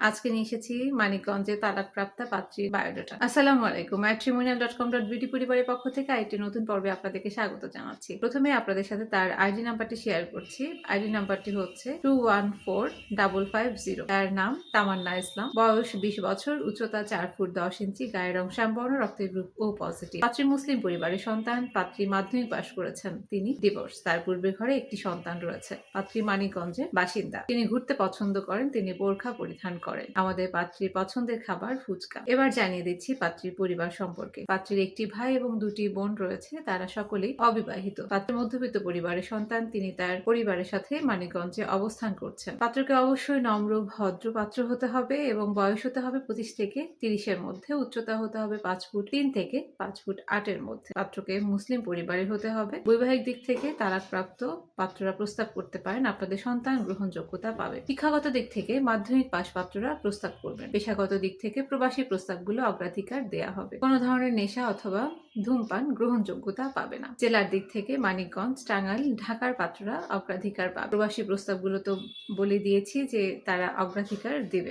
আজকে নিয়ে এসেছি মানিকগঞ্জে তালাকপ্রাপ্তা পাত্রীর বায়োডাটা। আসসালামু আলাইকুম। matrimonial.com.bd পরিবারের পক্ষ থেকে আরেকটি নতুন পর্বে আপনাদেরকে স্বাগত জানাচ্ছি। প্রথমে আপনাদের সাথে তার আইডি নাম্বারটি শেয়ার করছি। আইডি নাম্বারটি হচ্ছে 214550। তার নাম তামান্না ইসলাম, বয়স 20 বছর, উচ্চতা 4 ফুট 10 ইঞ্চি, গায়ের রং শ্যামবর্ণ, রক্তের গ্রুপ ও পজিটিভ। পাত্রী মুসলিম পরিবারের সন্তান। পাত্রী মাধ্যমিক পাশ করেছেন। তিনি ডিভোর্স। তার পূর্বের ঘরে একটি সন্তান রয়েছে। পাত্রী মানিকগঞ্জের বাসিন্দা। তিনি ঘুরতে পছন্দ করেন। তিনি বোরখা পরিধান করেন। আমাদের পাত্রীর পছন্দের খাবার ফুচকা। এবার জানিয়ে দিচ্ছি পাত্রীর পরিবার সম্পর্কে। পাত্রীর একটি ভাই এবং দুটি বোন রয়েছে, তারা সকলেই অবিবাহিত। পাত্র মধ্যবিত্ত পরিবারের সন্তান। তিনি তার পরিবারের সাথে মানিকগঞ্জে অবস্থান করছেন। পাত্রকে অবশ্যই নম্র ভদ্র পাত্র হতে হবে এবং বয়স হতে হবে 25 থেকে 30-এর মধ্যে। উচ্চতা হতে হবে 5 ফুট 3 থেকে 5 ফুট 8-এর মধ্যে। পাত্রকে মুসলিম পরিবারের হতে হবে। বৈবাহিক দিক থেকে তালাকপ্রাপ্ত পাত্ররা প্রস্তাব করতে পারেন, আপনাদের সন্তান গ্রহণযোগ্যতা পাবে। শিক্ষাগত দিক থেকে মাধ্যমিক পাশ পাত্ররা প্রস্তাব করবেন। পেশাগত দিক থেকে প্রবাসী প্রস্তাবগুলো অগ্রাধিকার দেয়া হবে। কোনো ধরনের নেশা অথবা ধূমপান গ্রহণযোগ্যতা পাবে না। জেলার দিক থেকে মানিকগঞ্জ, টাঙ্গাইল, ঢাকার পাত্ররা অগ্রাধিকার পাবে। প্রবাসী প্রস্তাবগুলো তো বলে দিয়েছি যে তারা অগ্রাধিকার দেবে।